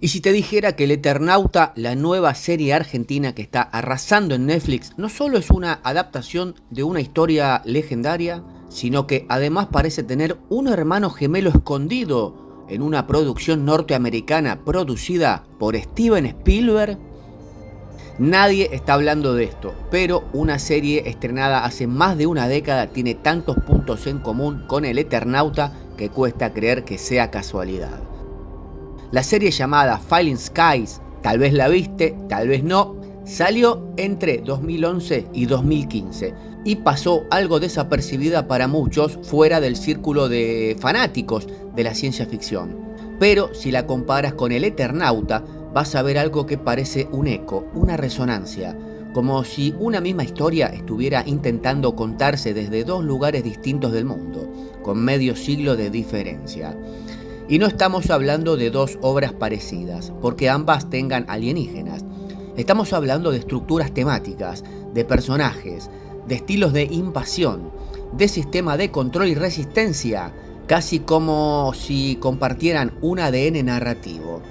Y si te dijera que El Eternauta, la nueva serie argentina que está arrasando en Netflix, no solo es una adaptación de una historia legendaria, sino que además parece tener un hermano gemelo escondido en una producción norteamericana producida por Steven Spielberg. Nadie está hablando de esto, pero una serie estrenada hace más de una década tiene tantos puntos en común con El Eternauta que cuesta creer que sea casualidad. La serie llamada Falling Skies, tal vez la viste, tal vez no, salió entre 2011 y 2015 y pasó algo desapercibida para muchos fuera del círculo de fanáticos de la ciencia ficción. Pero si la comparas con El Eternauta, vas a ver algo que parece un eco, una resonancia, como si una misma historia estuviera intentando contarse desde dos lugares distintos del mundo, con medio siglo de diferencia. Y no estamos hablando de dos obras parecidas, porque ambas tengan alienígenas. Estamos hablando de estructuras temáticas, de personajes, de estilos de invasión, de sistema de control y resistencia, casi como si compartieran un ADN narrativo.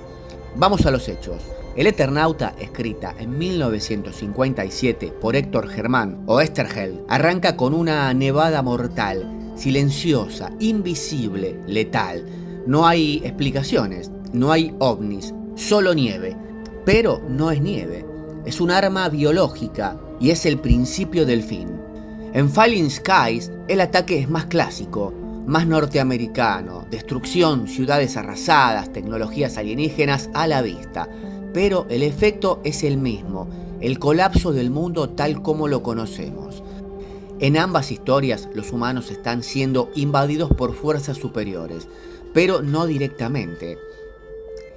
Vamos a los hechos. El Eternauta, escrita en 1957 por Héctor Germán Oesterheld, arranca con una nevada mortal, silenciosa, invisible, letal. No hay explicaciones, no hay ovnis, solo nieve. Pero no es nieve, es un arma biológica y es el principio del fin. En Falling Skies el ataque es más clásico, más norteamericano, destrucción, ciudades arrasadas, tecnologías alienígenas a la vista. Pero el efecto es el mismo, el colapso del mundo tal como lo conocemos. En ambas historias los humanos están siendo invadidos por fuerzas superiores, pero no directamente.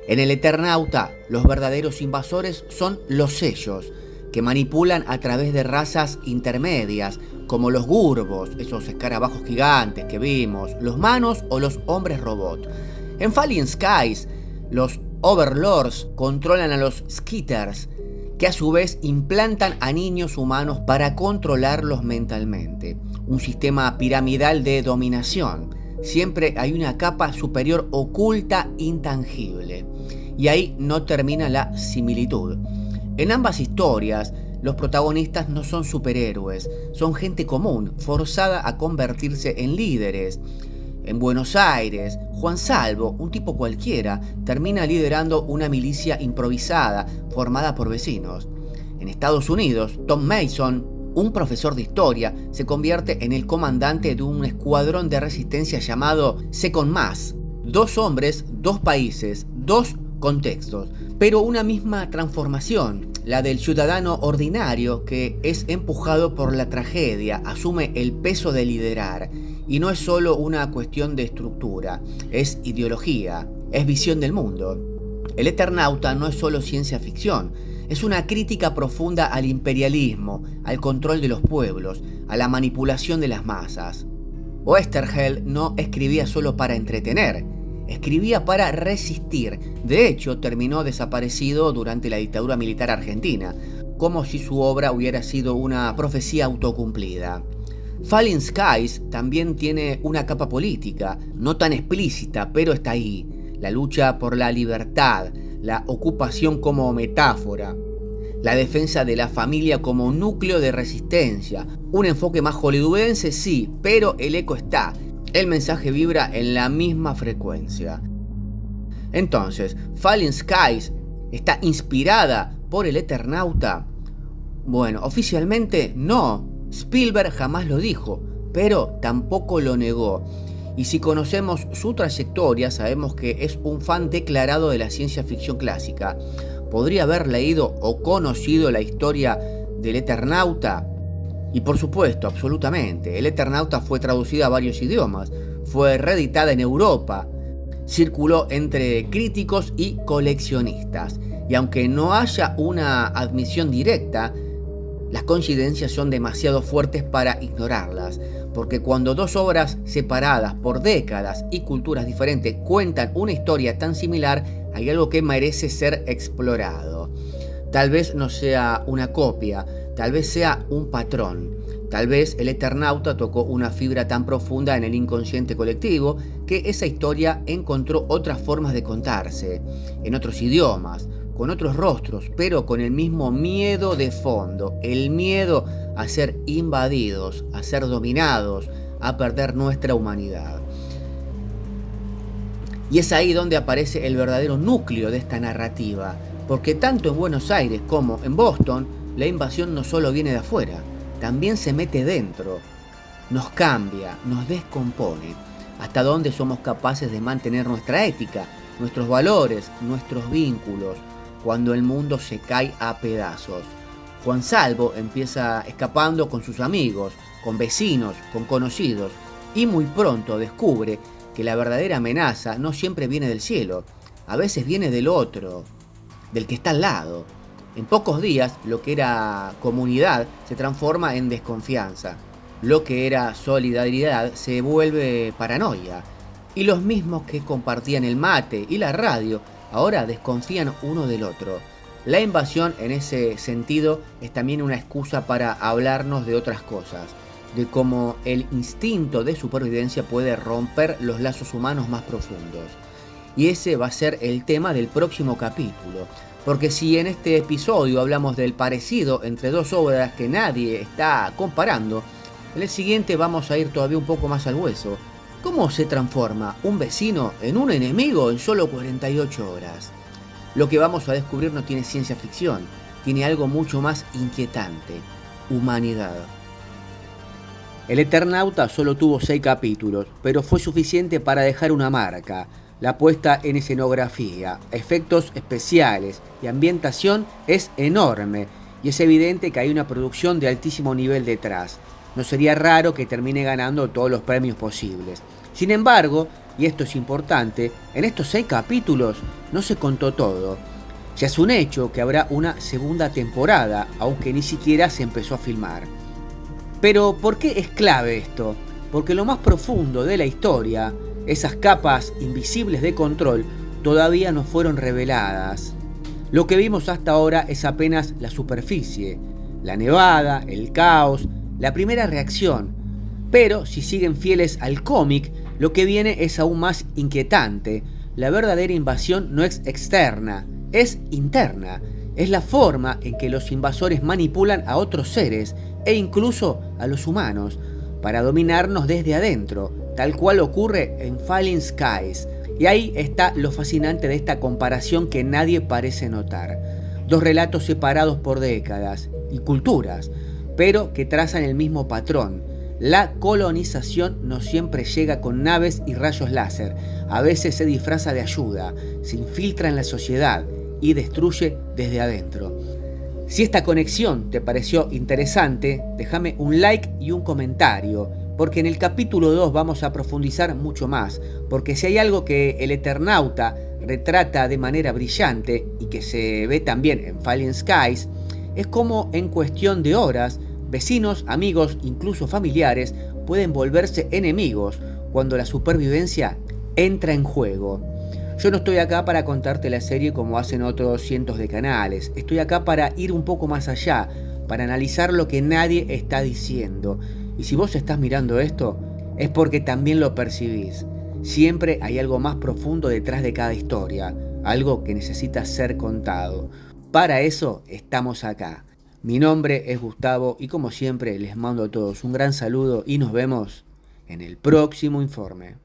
En El Eternauta, los verdaderos invasores son los sellos, que manipulan a través de razas intermedias, como los Gurbos, esos escarabajos gigantes que vimos, los Manos o los hombres robot. En Falling Skies, los Overlords controlan a los Skitters, que a su vez implantan a niños humanos para controlarlos mentalmente. Un sistema piramidal de dominación. Siempre hay una capa superior oculta, intangible. Y ahí no termina la similitud. En ambas historias, los protagonistas no son superhéroes, son gente común, forzada a convertirse en líderes. En Buenos Aires, Juan Salvo, un tipo cualquiera, termina liderando una milicia improvisada formada por vecinos. En Estados Unidos, Tom Mason, un profesor de historia, se convierte en el comandante de un escuadrón de resistencia llamado Second Mass. Dos hombres, dos países, dos contextos, pero una misma transformación, la del ciudadano ordinario que es empujado por la tragedia, asume el peso de liderar. Y no es solo una cuestión de estructura, es ideología, es visión del mundo. El Eternauta no es solo ciencia ficción, es una crítica profunda al imperialismo, al control de los pueblos, a la manipulación de las masas. Oesterheld no escribía solo para entretener, escribía para resistir. De hecho, terminó desaparecido durante la dictadura militar argentina, como si su obra hubiera sido una profecía autocumplida. Falling Skies también tiene una capa política, no tan explícita, pero está ahí. La lucha por la libertad, la ocupación como metáfora, la defensa de la familia como núcleo de resistencia. Un enfoque más hollywoodense, sí, pero el eco está. El mensaje vibra en la misma frecuencia. Entonces, Falling Skies está inspirada por El Eternauta. Bueno, oficialmente no. Spielberg jamás lo dijo, pero tampoco lo negó. Y si conocemos su trayectoria, sabemos que es un fan declarado de la ciencia ficción clásica. ¿Podría haber leído o conocido la historia del Eternauta? Y por supuesto, absolutamente. El Eternauta fue traducida a varios idiomas, fue reeditada en Europa, circuló entre críticos y coleccionistas. Y aunque no haya una admisión directa, las coincidencias son demasiado fuertes para ignorarlas, porque cuando dos obras separadas por décadas y culturas diferentes cuentan una historia tan similar, hay algo que merece ser explorado. Tal vez no sea una copia, tal vez sea un patrón, Tal vez el Eternauta tocó una fibra tan profunda en el inconsciente colectivo que esa historia encontró otras formas de contarse, en otros idiomas, con otros rostros, pero con el mismo miedo de fondo, el miedo a ser invadidos, a ser dominados, a perder nuestra humanidad. Y es ahí donde aparece el verdadero núcleo de esta narrativa, porque tanto en Buenos Aires como en Boston, la invasión no solo viene de afuera, también se mete dentro, nos cambia, nos descompone, hasta dónde somos capaces de mantener nuestra ética, nuestros valores, nuestros vínculos, cuando el mundo se cae a pedazos. Juan Salvo empieza escapando con sus amigos, con vecinos, con conocidos, y muy pronto descubre que la verdadera amenaza no siempre viene del cielo, a veces viene del otro, del que está al lado. En pocos días, lo que era comunidad se transforma en desconfianza. Lo que era solidaridad se vuelve paranoia. Y los mismos que compartían el mate y la radio ahora desconfían uno del otro. La invasión en ese sentido es también una excusa para hablarnos de otras cosas, de cómo el instinto de supervivencia puede romper los lazos humanos más profundos. Y ese va a ser el tema del próximo capítulo. Porque si en este episodio hablamos del parecido entre dos obras que nadie está comparando, en el siguiente vamos a ir todavía un poco más al hueso. ¿Cómo se transforma un vecino en un enemigo en solo 48 horas? Lo que vamos a descubrir no tiene ciencia ficción, tiene algo mucho más inquietante: humanidad. El Eternauta solo tuvo 6 capítulos, pero fue suficiente para dejar una marca. La puesta en escenografía, efectos especiales y ambientación es enorme, y es evidente que hay una producción de altísimo nivel detrás. No sería raro que termine ganando todos los premios posibles. Sin embargo, y esto es importante, en estos 6 capítulos no se contó todo. Ya es un hecho que habrá una segunda temporada, aunque ni siquiera se empezó a filmar. Pero ¿por qué es clave esto? Porque lo más profundo de la historia, esas capas invisibles de control, todavía no fueron reveladas. Lo que vimos hasta ahora es apenas la superficie, la nevada, el caos, la primera reacción. Pero si siguen fieles al cómic, lo que viene es aún más inquietante. La verdadera invasión no es externa, es interna. Es la forma en que los invasores manipulan a otros seres e incluso a los humanos para dominarnos desde adentro, tal cual ocurre en Falling Skies. Y ahí está lo fascinante de esta comparación que nadie parece notar. Dos relatos separados por décadas y culturas, pero que trazan el mismo patrón. La colonización no siempre llega con naves y rayos láser. A veces se disfraza de ayuda, se infiltra en la sociedad y destruye desde adentro. Si esta conexión te pareció interesante, déjame un like y un comentario, porque en el capítulo 2 vamos a profundizar mucho más, porque si hay algo que el Eternauta retrata de manera brillante y que se ve también en Falling Skies, es como en cuestión de horas, vecinos, amigos, incluso familiares, pueden volverse enemigos cuando la supervivencia entra en juego. Yo no estoy acá para contarte la serie como hacen otros cientos de canales. Estoy acá para ir un poco más allá, para analizar lo que nadie está diciendo. Y si vos estás mirando esto, es porque también lo percibís. Siempre hay algo más profundo detrás de cada historia, algo que necesita ser contado. Para eso estamos acá. Mi nombre es Gustavo y como siempre les mando a todos un gran saludo y nos vemos en el próximo informe.